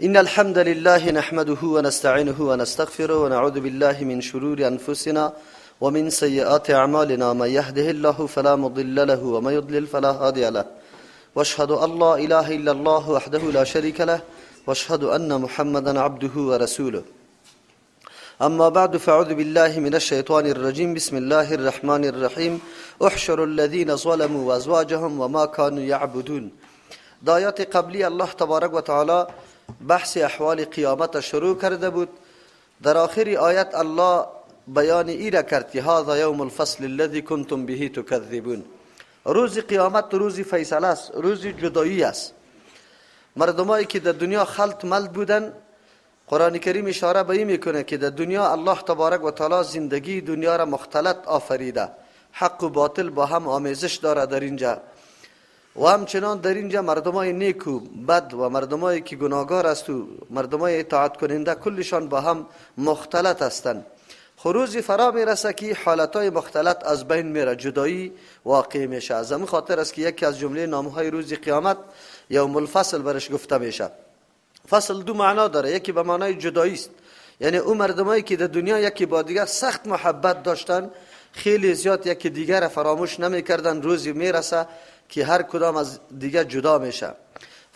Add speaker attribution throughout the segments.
Speaker 1: إن الحمد لله نحمده ونستعينه ونستغفره ونعوذ بالله من شرور أنفسنا ومن سيئات أعمالنا. من يهده الله فلا مضل له ومن يضلل فلا هادي له، واشهد أن لا إله إلا الله وحده لا شريك له، واشهد أن محمدا عبده ورسوله. أما بعد، فأعوذ بالله من الشيطان الرجيم. بسم الله الرحمن الرحيم. احشر الذين ظلموا وأزواجهم وما كانوا يعبدون. آیات قبلی الله تبارک و تعالی بحث احوال قیامت شروع کرده بود. در آخر آیت الله بیان ای را کرد که هذا یوم الفصل الذي کنتم به تکذبون. روز قیامت روز فیصله است، روز جدایی است. مردمایی که در دنیا خلط ملط بودن، قرآن کریم اشاره به این میکنه که در دنیا الله تبارک و تعالی زندگی دنیا را مختلط آفریده، حق و باطل با هم آمیزش داره در اینجا، و همچنان در اینجا مردمای نیک و بد و مردمایی که گناهکار است و مردمای اطاعت کننده کلشان با هم مختلط هستند. خروج فرا میرسه که حالتهای مختلط از بین میره، جدایی واقع میشه. از همین خاطر است که یکی از جمله نامهای روز قیامت یوم الفصل برش گفته میشه. فصل دو معنا داره، یکی به معنای جدایی است، یعنی اون مردمایی که در دنیا یکی با دیگر سخت محبت داشتن، خیلی زیاد یکی دیگر را فراموش نمیکردن، روزی میرسه که هر کدام از دیگر جدا میشه.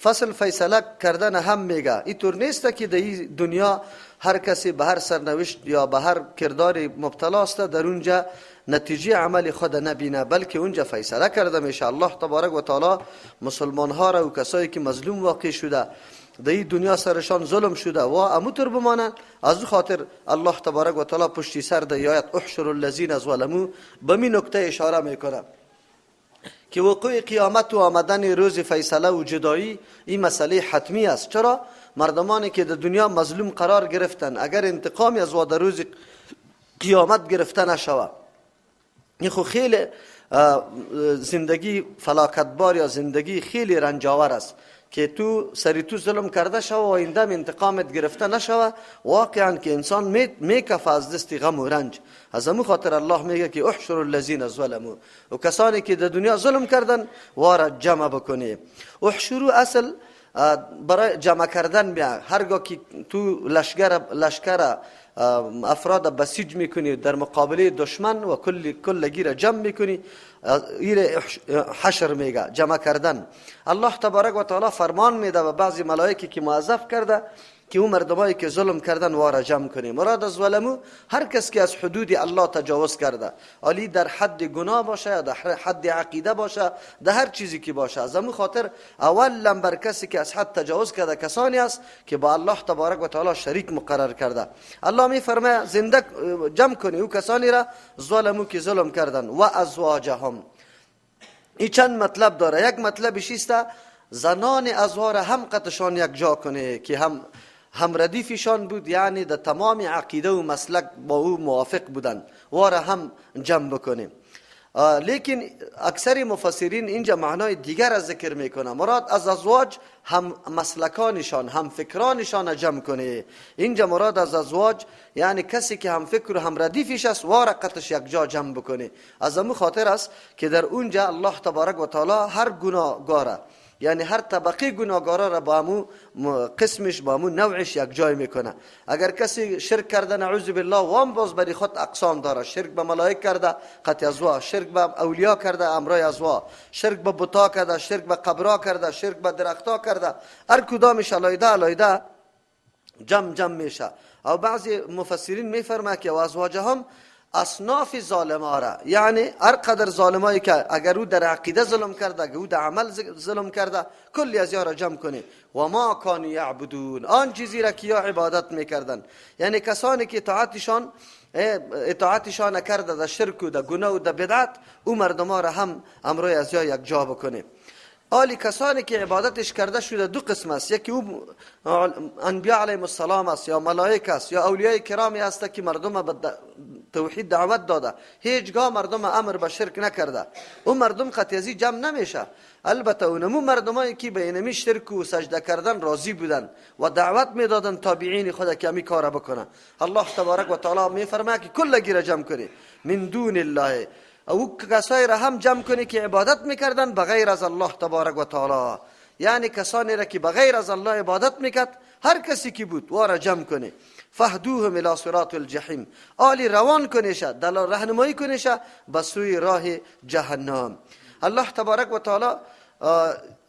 Speaker 1: فصل فیصله کردن هم میگه اینطور نیست که در دنیا هر کسی به هر سرنوشت یا به هر کردار مبتلا است در اونجا نتیجه عمل خود نبینه، بلکه اونجا فیصله کرده میشه. الله تبارک و تعالی مسلمان ها را و کسایی که مظلوم واقع شده در این دنیا سرشان ظلم شده و اموتر بمانند، از او خاطر الله تبارک و تعالی پشتی سر در آیت احشر الذین ظلموا به این نکته اشاره میکنه که وقوع قیامت و آمدن روز فیصله و جدایی این مسئله حتمی است. چرا؟ مردمانی که در دنیا مظلوم قرار گرفتن، اگر انتقامی از در روز قیامت گرفته نشود، این خو خیلی زندگی فلاکتبار یا زندگی خیلی رنجاور است که تو سری تو ظلم کرده شو و آینده انتقامت گرفته نشوه، واقعا که انسان میکفه از دست غم و رنج. از همون خاطر الله میگه که احشر الذین ظلموا، و کسانی که در دنیا ظلم کردن وارد جمع بکنی. احشرو اصل برای جمع کردن بیا، هرگاه که تو لشکر افراد بسیج میکنی در مقابله دشمن و کلگی را جمع میکنی، این حشر میگه، جمع کردن. الله تبارک و تعالی فرمان میده و بعضی ملائکه که موظف کرده که اون مردمایی که ظلم کردن وارا جمع کنیم. مراد از ظلمو هر کس که از حدود الله تجاوز کرده، علی در حد گناه باشه یا در حد عقیده باشه، در هر چیزی که باشه. از همون خاطر اول لمبر کسی که از حد تجاوز کرده کسانی است که با الله تبارک و تعالی شریک مقرر کرده. الله میفرماید زنده جمع کنی او کسانی را ظلمو که ظلم کردن و ازواجهم. این چند مطلب داره. یک مطلبش است زنان ازوار هم قطشان یک جا کنه که هم ردیفشان بود، یعنی در تمام عقیده و مسلک با او موافق بودن، واره هم جمع بکنیم. لیکن اکثر مفسرین اینجا معنای دیگر از ذکر میکنه. مراد از ازواج هم مسلکانشان هم فکرانشان جمع کنه. اینجا مراد از ازواج یعنی کسی که هم فکر و هم ردیفش است وارقتش یک جا جمع بکنه. از همون خاطر است که در اونجا الله تبارک و تعالی هر گناهگاره، یعنی هر طبقه گناهگارا را با همون قسمش با همون نوعش یک جای میکنه. اگر کسی شرک کرده نعوذ بالله و هم باز بری خود اقسام داره، شرک به ملائک کرده قطع ازوا، شرک به اولیاء کرده امرای ازوا، شرک به بتا کرده، شرک به قبرا کرده، شرک به درختا کرده، هر کدامش علایده جمع میشه. او بعضی مفسرین میفرماید که ازواجهم اصناف ظالما را، یعنی هر قدر ظالمایی که اگر او در عقیده ظلم کرده، اگر او در عمل ظلم کرده، کلی از یا را جمع کنه. و ما کانوا یعبدون، آن چیزی را که یا عبادت میکردن، یعنی کسانی که اطاعتشان نکرده در شرک و در گناه و در بدعت، او مردم را هم امروی از یا یک جا بکنه. آلی کسانی که عبادتش کرده شده دو قسم است، یکی او انبیاء علیهم السلام است یا ملائک است یا اولیاء کرامی است که مردم به توحید دعوت داده، هیچگاه مردم امر به شرک نکرده، اون مردم قطعی جمع نمیشه. البته اونمو مردمایی که به اینمی شرک و سجده کردن راضی بودن و دعوت میدادن تابعین خود که همی کار بکنن، الله تبارک و تعالی میفرماید که کلگی را جمع کنی من دون الله، او کسایی را هم جمع کنی که عبادت میکردن بغیر از الله تبارک و تعالی. یعنی کسانی را که بغیر از الله عبادت میکرد، هر کسی که بود وارا جمع کنه. فهدوهم الی صراط الجحیم، آلی روان کنیشه، دلال رهنمایی کنیشه به سوی راه جهنم. الله تبارک و تعالی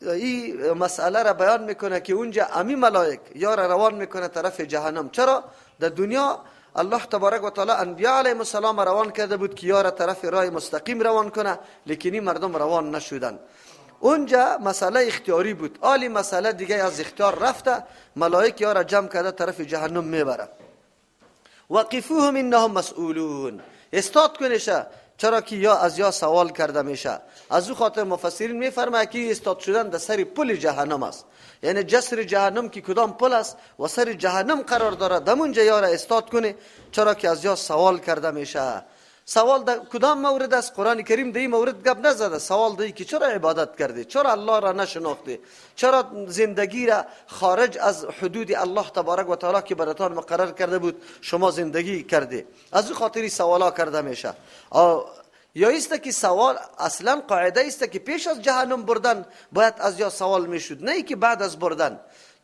Speaker 1: این مسئله را بیان میکنه که اونجا امی ملائک یا را روان میکنه طرف جهنم. چرا؟ در دنیا الله تبارک و تعالی انبیاء علیهم السلام روان کرده بود که یا را طرف راه مستقیم روان کنه، لیکن این مردم روان نشدن. اونجا مسئله اختیاری بود، آلی مسئله دیگه از اختیار رفته، ملائک یا را جمع کرده طرف جهنم میبره. وقفوهم انهم مسئولون، استاد کنیشه، چرا که یا سوال کرده میشه. از او خاطر مفسرین میفرماید که استاد شدن در سر پل جهنم است، یعنی جسر جهنم که کدام پل است و سر جهنم قرار داره، دمونجا یا را استاد کنه، چرا که از یا سوال کرده میشه. سوال در کدام مورد است؟ قرآن کریم در این مورد گپ نزده. سوال دی که چرا عبادت کردی، چرا الله را نشناختی، چرا زندگی را خارج از حدود الله تبارک و تعالی که براتان مقرر کرده بود شما زندگی کردی. از این خاطری سوالا کرده میشه. یا است که سوال اصلا قاعده است که پیش از جهنم بردن باید از یا سوال میشد، نه ای که بعد از بردن.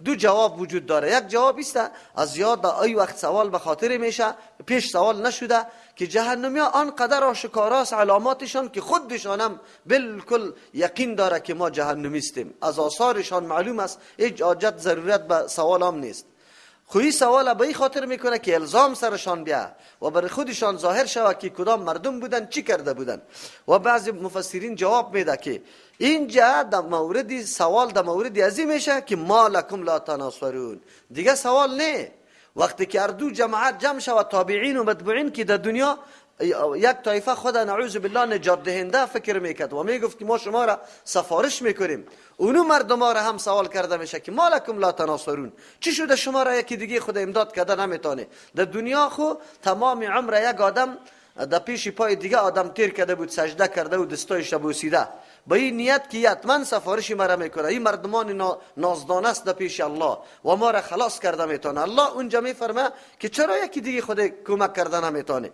Speaker 1: دو جواب وجود داره. یک جواب است از یاد ای وقت سوال به خاطر میشه، پیش سوال نشده، که جهنمی ها آنقدر آشکاراست علاماتشان که خودشان هم بالکل یقین داره که ما جهنمی استیم، از آثارشان معلوم است، هیچ حاجت ضرورت به سوال هم نیست. خوی سوال به این خاطر میکنه که الزام سرشان بیا و برای خودشان ظاهر شود که کدام مردم بودن، چی کرده بودن. و بعضی مفسرین جواب میده که اینجا در مورد سوال در مورد ازی میشه که ما لکم لا تناصرون، دیگه سوال نه. وقتی که اردو جماعت جمع شود، تابعین و متبوعین که در دنیا یک طایفه خدا نعوذ بالله نجات دهنده فکر میکرد و میگفت که ما شما را سفارش میکنیم، اونو مردم را هم سوال کرده میشه که ما لکم لا تناصرون، چی شده شما را یکی دیگه خدا امداد کرده نمیتونه. در دنیا خو تمام عمر یک آدم در پیش پای دیگه آدم تیر کرده بود، سجده کرده و دستایش بوسیده، با این نیت که حتما سفارشی مرا میکنه، این مردمان نازدانه است در پیش الله و ما را خلاص کرده میتونه. الله اونجا میفرمه که چرا یکی دیگه خود کمک کرده نمیتونه.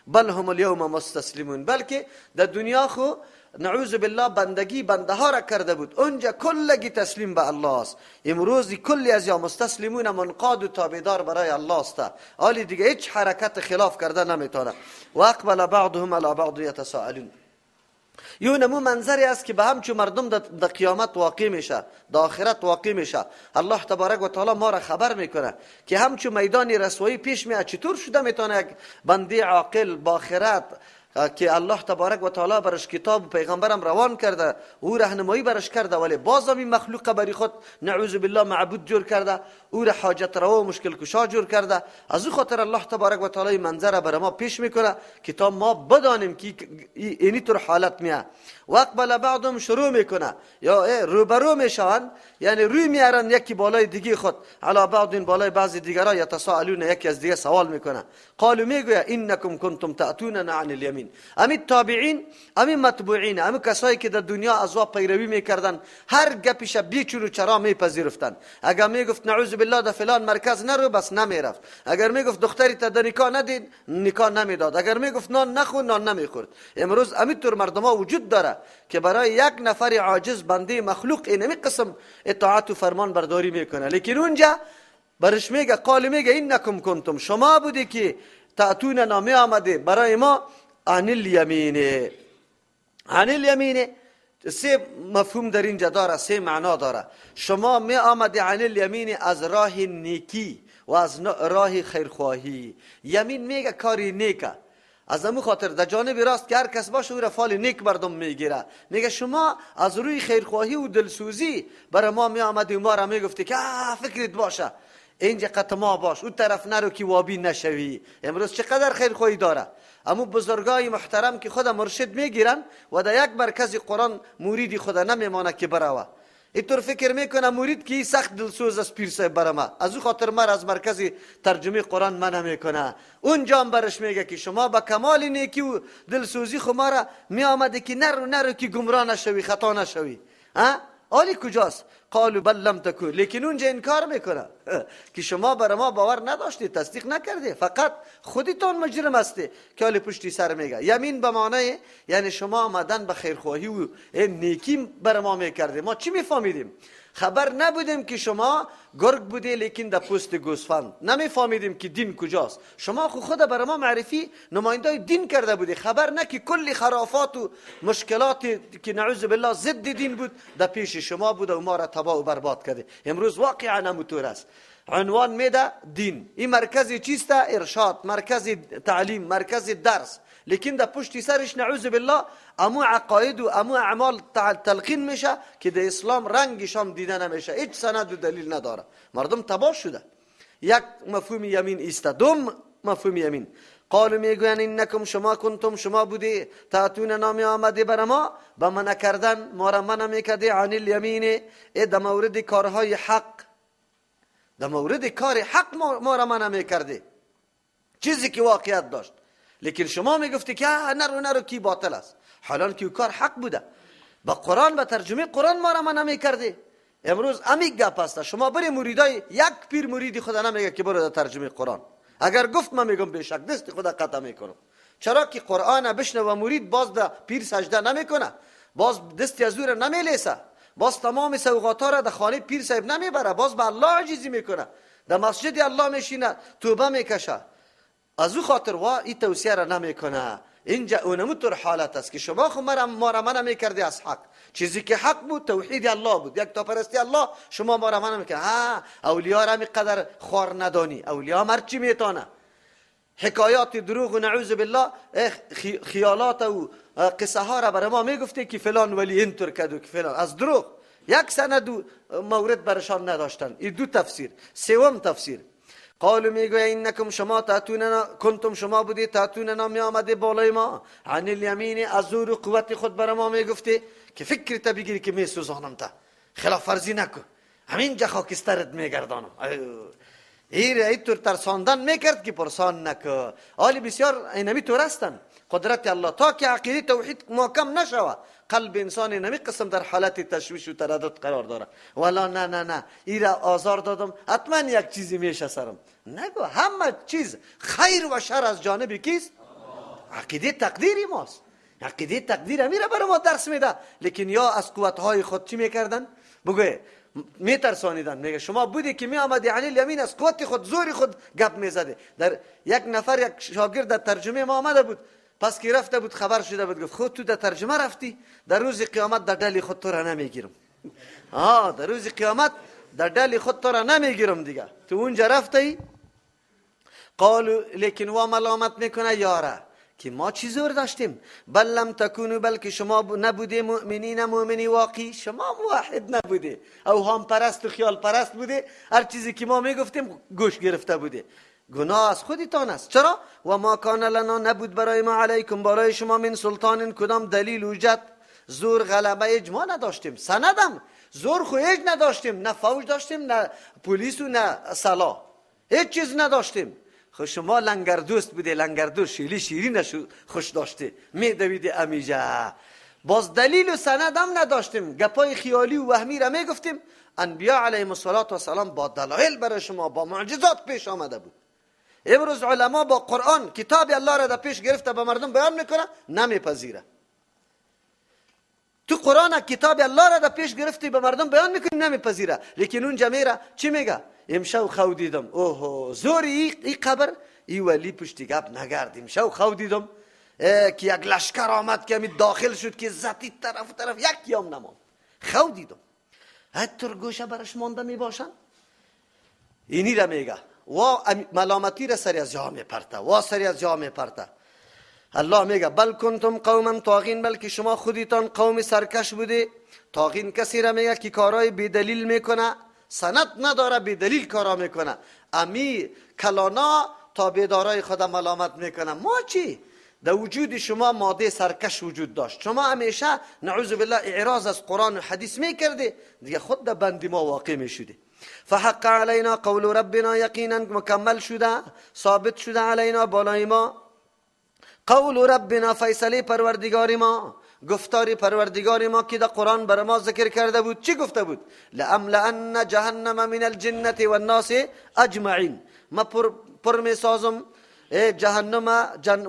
Speaker 1: بل هم اليوم مستسلمون، بلکه در دنیا خو نعوذ بالله بندگی بنده ها را کرده بود، اونجا کلگی تسلیم به الله است. امروز کلی از یا مستسلمون منقاد و تابعدار برای الله است، حالی دیگه هیچ حرکت خلاف کرده نمیتونه. و اقبل بعضهم على بعض یتساءلون، یو نمو منظری است که به همچون مردم در قیامت واقع میشه، در آخرت واقع میشه. الله تبارک و تعالی ما را خبر میکنه که همچون میدان رسوایی پیش میاد، چطور شده میتونه یک بنده عاقل با آخرت که الله تبارک و تعالی برش کتاب و پیغمبرم روان کرده، او راهنمایی برش کرده، ولی باز هم این مخلوق برای خود نعوذ بالله معبود جور کرده، او را حاجت روا و مشکل کشا جور کرده. از او خاطر الله تبارک و تعالی منظر بر ما پیش میکنه که تا ما بدانیم که اینی طور حالت میاد. و اقبل بعضهم شروع میکنه یا روبرو میشن، یعنی روی میارن یکی بالای دیگه خود، علی بعض بالای بعضی دیگران، یتساءلون یکی از دیگه سوال میکنه. قالوا میگویا انکم کنتم تاتوننا عن الیمین. امی تابعین، امی متبوعین، امی کسایی که در دنیا از وا پیروی میکردن، هر گپیش بیچون و چرا میپذیرفتن. اگر میگفت نعوذ بالله در فلان مرکز نرو، بس نمیرفت. اگر میگفت دختری تا نکاح ندید، نکاح نمیداد. اگر میگفت نان نخور، نان نمیخورد. امروز امی طور مردما وجود داره که برای یک نفر عاجز بنده مخلوق اینمی قسم اطاعت و فرمان برداری میکنه، لیکن اونجا برش میگه قال میگه اینکم کنتم، شما بودی که تاتوننا می آمده برای ما عن الیمین. عن الیمین سه مفهوم در اینجا داره، سه معنا داره. شما می آمده عن الیمین از راه نیکی و از راه خیرخواهی. یمین میگه کاری نیکه، از امو خاطر در جانب راست که هر کس باشه او را فال نیک مردم میگیره. میگه شما از روی خیرخواهی و دلسوزی برای ما می آمدی و ما را میگفتی که فکرت باشه اینجا قط ما باش، اون طرف نرو که وابی نشوی. امروز چقدر خیرخواهی داره امو بزرگای محترم که خود مرشد میگیرن و در یک مرکز قرآن موریدی خدا نمیمانه که براوه. اینطور فکر میکنه مرید که سخت دلسوز است پیر صاحب برما، از او خاطر من از مرکز ترجمه قرآن من نمیکنه. اونجا هم برش میگه که شما با کمال نیکی و دلسوزی خمارا می آمده که نرو که گمراه نشوی، خطا نشوی. حالی کجاست؟ قالوا بل لم تکن، لیکن اونجا انکار میکنه که شما بر ما باور نداشتی، تصدیق نکردی، فقط خودتون مجرم هستی. که حالی پشتی سر میگه یمین به معنی یعنی شما آمدن به خیرخواهی و نیکی بر ما میکردی. ما چی میفهمیدیم؟ خبر نبودیم که شما گرگ بودی لیکن در پوست گوسفند. نمیفهمیدیم که دین کجاست. شما خود برای ما معرفی نماینده دین کرده بودی. خبر نه که کلی خرافات و مشکلات که نعوذ بالله ضد دین بود در پیش شما بود و ما را تباه و برباد کرده. امروز واقعا همونطور است. عنوان میده دین. این مرکز چیست؟ ارشاد، مرکز تعلیم، مرکز درس. لیکن در پشت سرش نعوذ بالله امو عقاید و امو اعمال تلقین میشه که در اسلام رنگش هم دیده نمیشه. هیچ سند و دلیل نداره. مردم تباه شده. یک مفهوم یمین ایست. دوم مفهوم یمین. قالو میگوین اینکم شما کنتم، شما بودی تاتون نامی آمده بر ما با من کردن ما را منع میکردی عن الیمین. در مورد کارهای حق، در مورد کار حق ما را منع میکردی، چیزی که واقعیت داشت. لیکن شما میگفتی که نرو کی باطل است، حالان که کار حق بوده. با قرآن، با ترجمه قرآن ما را منع میکردی. امروز امیگ گپ است. شما بری مریدای یک پیر مریدی خدا نمیگه که برو در ترجمه قرآن. اگر گفت من میگم بشک دست خدا قطع میکنم. چرا که قرآن بشنوه مرید باز در پیر سجده نمیکنه، باز دستی از او نمیلیسه، باز تمام سوغاتا را در خانه پیر صاحب نمیبره، باز به الله عجیزی میکنه، در مسجد الله میشینه توبه میکشه. از او خاطر این توصیه را نمیکنه. اینجا اونموتر حالت است که شما خود ما را منع میکردی از حق. چیزی که حق بود توحید الله بود، یک تا پرستی الله. شما ما را منع میکردی. اولیاء را میقدر خوار ندانی. اولیاء مرچی میتونه. حکایات دروغ و نعوذ بالله خیالات و قصه ها را برای ما میگفتی که فلان ولی اینطور کدو که فلان. از دروغ یک سند و مورد برشان نداشتن. این دو تفسیر. سوم تفسیر قالو میگوی اینکم شما کنتم، شما بودی تاتوننا می آمده بالای ما عن الیمین، از زور و قوت خود برای ما میگفتی که فکر تا بگیری که می سوزانم تا خلاف ورزی نکن، همین جا خاکسترت میگردانم. اینطور ترساندن میکرد که پرسان نکن. حالی بسیار اینمی طور هستن. قدرت الله تا که عقیده توحید محکم نشوه قلب انسان نمی قسم در حالت تشویش و تردد قرار داره. والا نه این را آزار دادم حتما یک چیزی میشه سرم. نگو، همه چیز خیر و شر از جانب کیست؟ عقیده تقدیری ماست. عقیده تقدیر میره برای ما درس میده. لیکن یا از قوتهای خود چی میکردن؟ بگوی میترسانیدن. میگه شما بودی که می آمدی عن الیمین، از قوت خود زوری خود گپ میزده. در یک نفر یک شاگرد در ترجمه ما آمده بود، پس که رفته بود خبر شده بود، گفت خود تو در ترجمه رفتی، در روز قیامت در دل خود تو را نمیگیرم. در روز قیامت در دل خود تو را نمیگیرم دیگه، تو اونجا رفتی. قالو لیکن و ملامت میکنه یاره که ما چی زور داشتیم؟ بل لم تکونو، بلکه شما نبوده مؤمنین، مؤمنی واقعی. شما موحد نبوده، اوهام پرست و خیال پرست بوده. هر چیزی که ما میگفتیم گوش گرفته بوده. گناه از خودتان است. چرا؟ و ما کان لنا، نبود برای ما علیکم، برای شما من سلطان، کدام دلیل حجت، زور غلبه اجماع نداشتیم. سندم زور خو هیچ نداشتیم، نه فوج داشتیم، نه پلیس و نه سلا، هیچ چیز نداشتیم. خو شما لنگردوست بوده، لنگردوست شیلی شیرین خوش داشته، میدویده امیجا. باز دلیل و سند هم نداشتیم، گپای خیالی و وهمی را میگفتیم. انبیاء علیهم السلام با دلایل برای شما، با معجزات پیش آمده بود. امروز علما با قرآن کتاب الله را در پیش گرفته به مردم بیان میکنه، نمیپذیره. تو قرآن کتاب الله را در پیش گرفتی به مردم بیان میکنی، نمیپذیره. لیکن اون جمیره چی میگه؟ امشو خودیدم. اوه زوری ای قبر ای ولی پشتی گپ نگرد. امشو خودیدم که یک لشکر آمد که داخل شد که زتی طرف یک یام نماند. خودیدم. حتی گوشه برش مانده میباشن. اینی را میگه و ملامتی را سری از جا میپرته، و سری از جا میپرته. الله میگه بل کنتم قوما طاغین، بلکه شما خودیتان قوم سرکش بوده. طاغین کسی را میگه که کارهای بی دلیل میکنه، سند نداره، بی دلیل کارا میکنه. امی کلانا تا بیدارای خود ملامت میکنه. ما چی؟ در وجود شما ماده سرکش وجود داشت. شما همیشه نعوذ بالله اعراض از قرآن و حدیث میکرده، دیگه خود در بند ما واقع میشده. فحق علینا قول ربنا، یقینا مکمل شده، ثابت شده علینا بالای ما قول ربنا، فیصله پروردگار ما، گفتار پروردگار ما که در قرآن بر ما ذکر کرده بود. چی گفته بود؟ لأملأن جهنم من الجنة والناس اجمعین، ما پر می سازم جهنم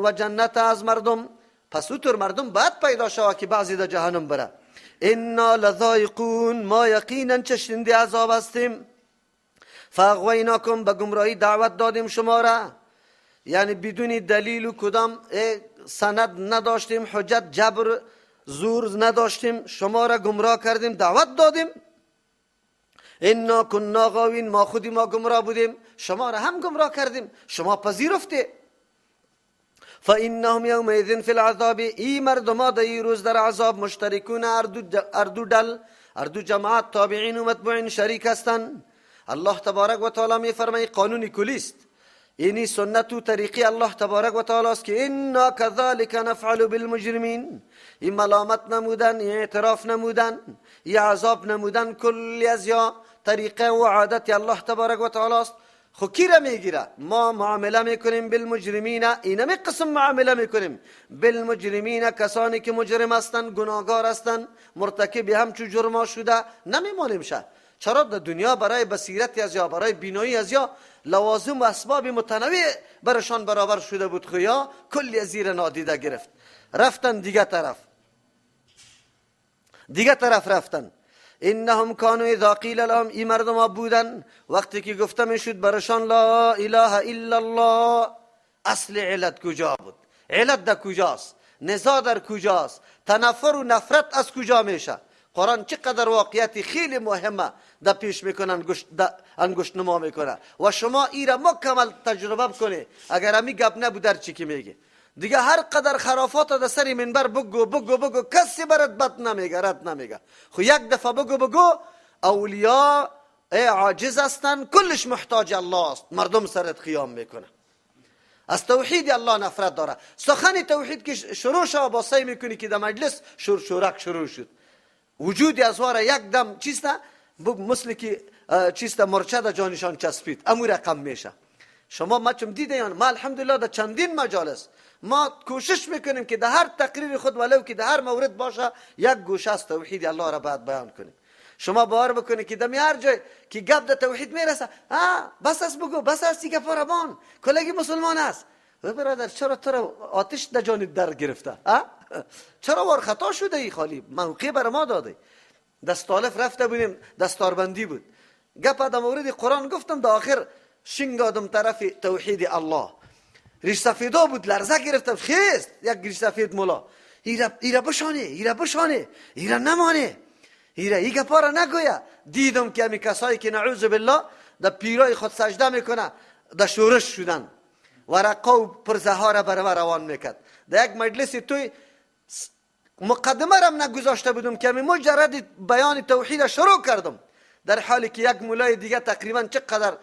Speaker 1: و جنت از مردم. پس اوتر مردم باید پیدا شود که بعضی در جهنم بره. انا لذائقون، ما یقینا چشنده عذاب هستیم. فاغویناکم، به گمراهی دعوت دادیم شما را، یعنی بدون دلیل و کدام سند نداشتیم، حجت جبر زور نداشتیم، شما را گمراه کردیم، دعوت دادیم. انا کنا غاوین، ما خودی ما گمراه بودیم، شما را هم گمراه کردیم، شما پذیرفته. فانهم یومئذ فی العذاب، ای مردما در این روز در عذاب مشترکون، اردو جماعت تابعین و متبوعین شریک هستند. الله تبارک و تعالی می فرماید قانون کلی است، اینی سنت و طریقی الله تبارک و تعالی است که انا کذالک نفعل بالمجرمین، این ملامت نمودن، این اعتراف نمودن، این عذاب نمودن، کلی از یا طریقه و عادت الله تبارک و تعالی است. خو کی را میگیره؟ ما معامله میکنیم بالمجرمین، اینمی قسم معامله میکنیم بالمجرمین، کسانی که مجرم هستند، گناهگار هستند، مرتکب همچون جرما شده، نمیمانیم شه. چرا در دنیا برای بصیرت از یا برای بینایی از یا لوازم و اسباب متنوع برشان برابر شده بود، خیا کلی زیر نادیده گرفت، رفتن دیگه طرف رفتن. انهم کانوا اذا قیل لهم، این مردم بودن وقتی که گفته میشد برشان لا اله الا الله، اصل علت کجا بود؟ علت در کجاست؟ نزاع در کجاست؟ تنفر و نفرت از کجا میشه؟ قرآن چقدر واقعیتی خیلی مهمه در پیش میکنن، انگشت نما میکنه و شما ای را مکمل تجربه کنه. اگر همی گپ نبود در چی که میگه دیگه، هر قدر خرافات در سری منبر بگو کسی برات بد نمیگه، رد نمیگه. خو یک دفعه بگو اولیاء عاجز هستن، کلش محتاج الله است، مردم سرت قیام میکنه. از توحید الله نفرت داره. سخن توحید که شروع شد با سعی میکنی که در مجلس شورک شروع شد، وجودی از واره یک دم چیسته مثل که چیسته مرچه در جانشان چسبید، امو رقم میشه. شما ما چم دیده یا ما الحمدلله در چندین مجالس ما کوشش میکنیم که در هر تقریر خود ولو که در هر مورد باشه یک گوشه از توحید الله را باید بیان کنیم. شما باور بکنید که در هر جای که گپ در توحید میرسه، بس است بگو، بس است دیگه پربان کلگی مسلمان است. برادر چرا تو را آتش در جان در گرفته؟ چرا وار خطا شده ای؟ خالی موقع بر ما داده. دستالف رفته بودیم، دستاربندی بود، گپ در مورد قرآن گفتم، در آخر شنگ آدم طرف توحید الله. ریش سفیدا بود، لرزه گرفتم، خیست یک ریش سفید مولا، ایره بشانه، ایره نمانه، ای گپا را نگویه. دیدم که همی کسایی که نعوذ بالله در پیرای خود سجده میکنه در شورش شدن، ورقا و پرزه ها را برای روان میکرد. در یک مجلس توی مقدمه را نگذاشته بودم که همی مجرد بیان توحید شروع کردم، در حالی که یک مولای دیگه تقریبا چقدر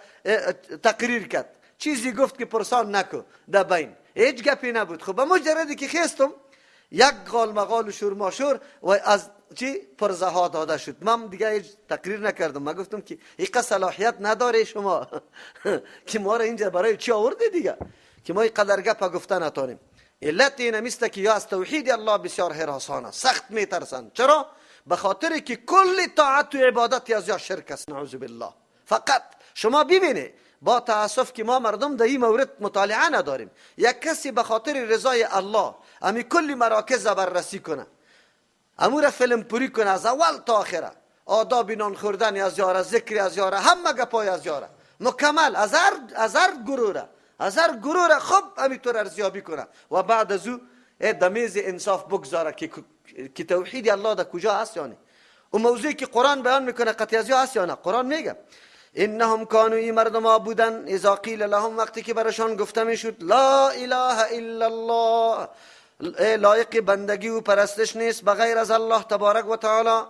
Speaker 1: تقریر کرد، چیزی گفت که پرسان نکو، در بین هیچ گپی نبود. خب به مجردی که خیستم یک قال مقال و شور ماشور و از چی پرزه ها داده شد، من دیگه هیچ تقریر نکردم. من گفتم که این صلاحیت نداره شما که ما را اینجا برای چی آورده دیگه که ما این قدر گپ گفته نتانیم. علت اینه میسته که یا از توحید الله بسیار هراسانه، سخت میترسن. چرا؟ به خاطر که کل طاعت و عبادت از یا شرک است، نعوذ بالله. فقط شما ببینید با تاسف که ما مردم در این مورد مطالعه نداریم. یک کسی به خاطر رضای الله امی کلی مراکز بررسی کنه، امور فیلم پوری کنه از اول تا آخره، آداب نان خوردن از یاره، ذکر از یاره، همه گپای از یاره، مکمل از هر گروه خب همینطور ارزیابی کنه و بعد از او دمیز انصاف بگذاره که توحید الله در کجا هست یا نه. و موضوعی که قرآن بیان میکنه قطعی از یا هست یا نه. قرآن میگه انهم کانوا، این مردم بودن اذا قیل لهم، وقتی که برشان گفته میشد لا اله الا الله، لایق بندگی و پرستش نیست بغیر از الله تبارک و تعالی،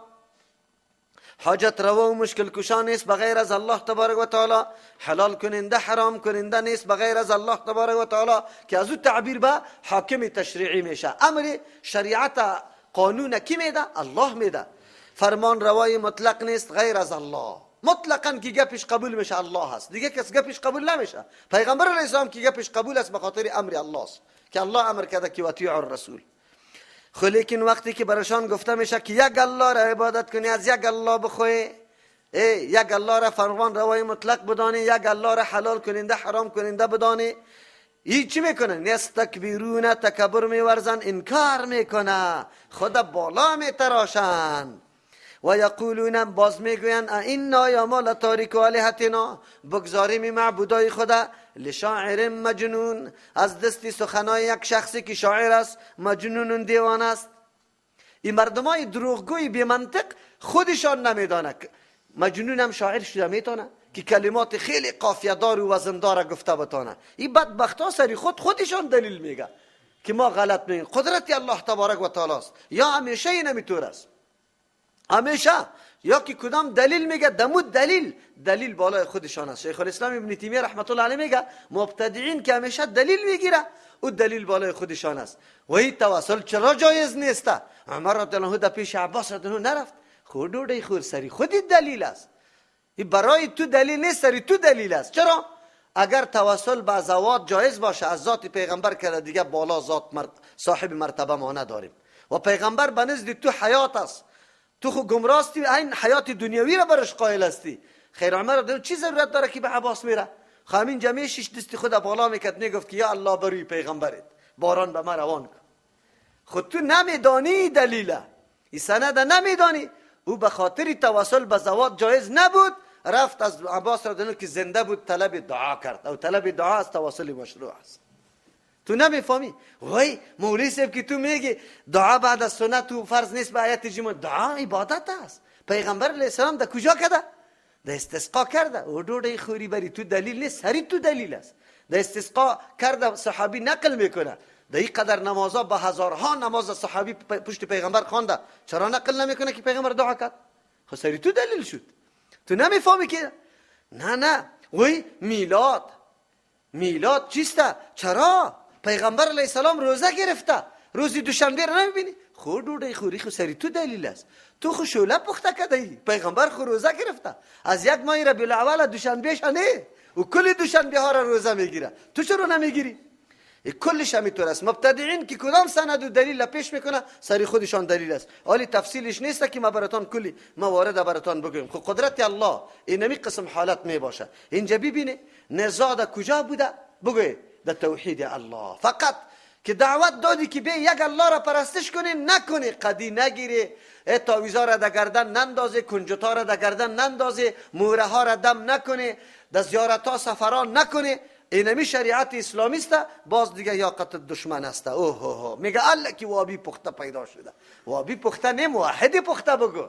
Speaker 1: حاجت روا و مشکل کشا نیست بغیر از الله تبارک و تعالی، حلال کننده حرام کننده نیست بغیر از الله تبارک و تعالی، که از او تعبیر به حاکم تشریعی میشه. امر شریعت قانون کی میده؟ الله میده. فرمان روای مطلق نیست غیر از الله، مطلقاً که گپش قبول میشه الله هست، دیگه کس گپش قبول نمیشه. پیغمبر علیه السلام که گپش قبول است به خاطر امر الله است که الله امر کرده که اطیعوا الرسول. خو لیکن وقتی که برشان گفته میشه که یک الله را عبادت کنی، از یک الله بخوی، یک الله را فرمان روای مطلق بدانی، یک الله را حلال کننده حرام کننده بدانی، این چی میکنه؟ نستکبرون، تکبر میورزن، انکار میکنه، خود بالا میتراشن. و یقولون، باز میگوین اینا یا ما لتاریک آلهتنا، بگذاریم معبودای خدا لشاعر مجنون، از دستی سخنای یک شخصی که شاعر است، مجنون دیوان است. این مردمای دروغگوی بی منطق خودشان نمیدانه مجنون هم شاعر شده میتونه که کلمات خیلی قافیه دار و وزن دار گفته بتانه. این بدبخت ها سری خودشان دلیل میگه که ما غلط میگیم. قدرت الله تبارک و تعالی است. یا همیشه این نمیطور است، همیشه یا که کدام دلیل میگه دمود دلیل بالای خودشان است. شیخ الاسلام ابن تیمیه رحمت الله علیه میگه مبتدعین که همیشه دلیل میگیره او دلیل بالای خودشان است. و این توسل چرا جایز نیسته؟ عمر رضی الله عنه در پیش عباس رضی الله عنه نرفت، خود ډوډۍ خور سری خودی دلیل است. این برای تو دلیل نیست، سری تو دلیل است. چرا؟ اگر توسل به زوات جایز باشه از ذات پیغمبر کرده دیگه بالا ذات صاحب مرتبه ما نداریم. و پیغمبر به نزد تو حیات است، تو خو گمراستی این حیات دنیوی را برش قائل هستی. خیر عمر رضی چی ضرورت داره که به عباس میره؟ خامین جمعی شش دستی خود بالا میکرد میگفت که یا الله بروی پیغمبرت باران به ما روان کن. خود تو نمیدانی دلیله، این سند نمیدانی. او به خاطر توسل به زوات جایز نبود، رفت از عباس رضی الله که زنده بود طلب دعا کرد. او طلب دعا از توسل مشروع است. تو نمیفهمی؟ وای مولوی صاحب که تو میگی دعا بعد از سنت و فرض نیست به آیت جمعه، دعا عبادت است. پیغمبر علیه السلام در کجا کرده؟ در استسقا کرده. او ډوډۍ خوری بری تو دلیل نیست، سری تو دلیل است. در استسقا کرده، صحابی نقل میکنه در این قدر نمازها به هزارها نماز صحابی پشت پیغمبر خوانده، چرا نقل نمیکنه که پیغمبر دعا کرد؟ خب سری تو دلیل شد. تو نمیفهمی که نه وای میلاد چیسته؟ چرا؟ پیغمبر علیه السلام روزه گرفته، روزی دوشنبه رو نمیبینی؟ خود ډوډۍ خوری خو سری تو دلیل است. تو خو شوله پخته کردی، پیغمبر خو روزه گرفته از یک ماه ربیع الاول دوشنبه شنه و کل دوشنبه ها را روزه میگیره، تو چرا نمیگیری؟ کلش همینطور است. مبتدعین که کدام سند و دلیل پیش میکنه سری خودشان دلیل است. حالی تفصیلش نیست که ما براتون کلی موارد براتون بگویم. خب قدرت الله اینمی قسم حالت می باشه. اینجا ببینی نزاع کجا بوده؟ بگوی در توحید الله. فقط که دعوت دادی که به یک الله را پرستش کنی، نکنی قدی نگیری، تاویزا را در گردن نندازی، کنجوتا را در گردن نندازی، موره ها را دم نکنی، در زیارت ها سفران نکنی. اینمی شریعت اسلامی است. باز دیگه یا قتل دشمن است. اوه میگه الله که وابی پخته پیدا شده. وابی پخته نه، موحد پخته بگو،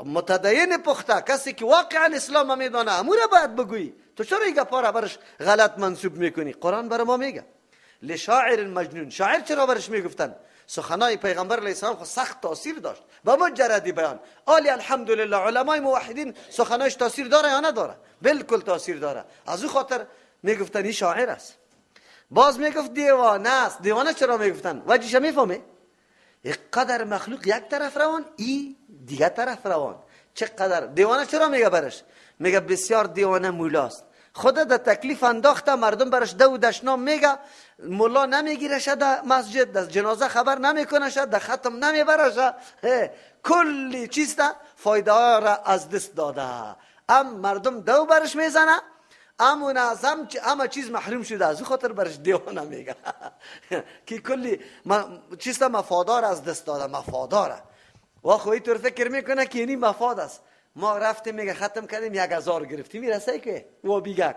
Speaker 1: متدین پخته، کسی که واقعا اسلام میدانه امور باید بگویی. تو چرا این گپا را برش غلط منسوب میکنی؟ قرآن بر ما میگه لشاعر مجنون. شاعر چرا برش میگفتن؟ سخنای پیغمبر علیه السلام خود سخت تاثیر داشت با مجرد بیان. آلی الحمدلله علمای موحدین سخنایش تاثیر داره یا نداره؟ بالکل تاثیر داره. از او خاطر میگفتن این شاعر است. باز میگفت دیوانه است. دیوانه چرا میگفتن؟ وجهش میفهمه؟ یک قدر مخلوق یک طرف روان، ای دیگه طرف روان. چقدر دیوانه چرا میگه برش؟ میگه بسیار دیوانه مولاست. خدا در تکلیف انداخته، مردم برش دو دشنام میگه، مولا نمیگیره شد در مسجد، در جنازه خبر نمیکنه شد، در ختم نمیبره شد، کلی چیسته فایده ها را از دست داده. مردم دو برش میزنه، منظم همه چیز محروم شده، از او خاطر برش دیوانه میگه که کلی چیسته مفادار از دست داده. مفاداره و خوی طور فکر میکنه که اینی مفاد است. ما رفتیم میگه ختم کردیم 1000 گرفتیم، میرسه که و بیگک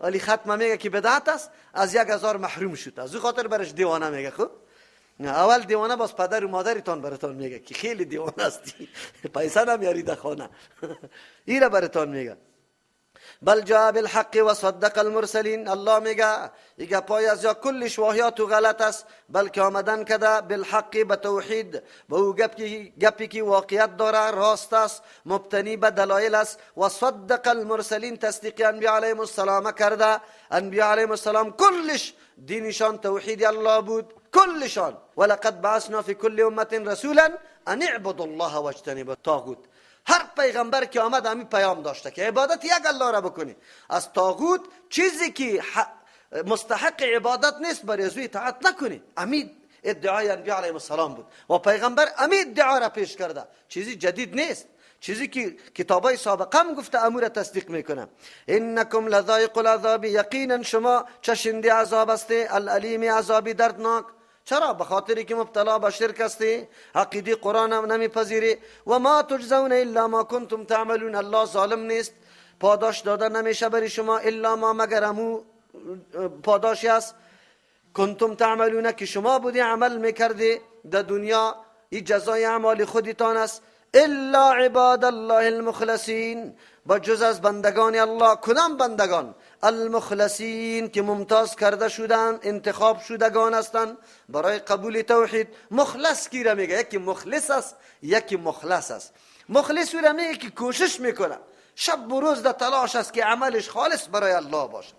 Speaker 1: ولی ختم میگه که بدعت است، از 1000 محروم شد، از او خاطر برش دیوانه میگه. خب اول دیوانه باز پدر و مادرتان براتون میگه که خیلی دیوانه استی، پیسه نمیاری در خانه ایره براتون میگه. بل جاء بالحق و صدق المرسلین. الله میگه ایگه پای از یا کل شواهیات و غلط است، بلکه آمدن کده بالحق به توحید، به او گپی که واقعیت داره، راست است، مبتنی به دلایل است. و صدق المرسلین، تصدیق انبیاء علیهم السلام کرده. انبیاء علیهم السلام کلش دینشان توحید الله بود، کلشان. ولقد بعثنا فی کل امه رسولا ان اعبدوا الله واجتنبوا الطاغوت. هر پیغمبر که آمد همین پیام داشته که عبادت یک الله را بکنی. از طاغوت چیزی که مستحق عبادت نیست برای از او اطاعت نکنی. امید ادعای انبیاء علیهم السلام بود و پیغمبر امید ادعا را پیش کرده، چیزی جدید نیست. چیزی که کتابای سابقه هم گفته امور تصدیق میکنه. انکم لذائق العذاب، یقینا شما چشنده عذاب هستی، العلیم عذابی دردناک. چرا؟ به خاطری که مبتلا به شرک هستی، عقیده قرآن هم نمیپذیری. و ما تجزون الا ما کنتم تعملون، الله ظالم نیست، پاداش داده نمیشه برای شما الا ما مگر امو پاداشی است کنتم تعملون که شما بودی عمل میکردی در دنیا، این جزای اعمال خودتان است. الا عباد الله المخلصین، با جز از بندگان الله. کدام بندگان؟ المخلصین، که ممتاز کرده شدن، انتخاب شدگان هستند برای قبول توحید. مخلص کی را میگه؟ یکی مخلص است، یکی مخلص است. مخلص را میگه که کوشش میکنه، شب و روز در تلاش است که عملش خالص برای الله باشه،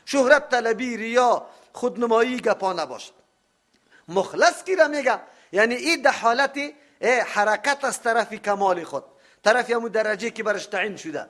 Speaker 1: شهرت طلبی، ریا، خودنمایی گپا نباشد. مخلص کی را میگه؟ یعنی این در حالت حرکت از طرف کمال خود، طرف همون درجه که برش تعیین شده.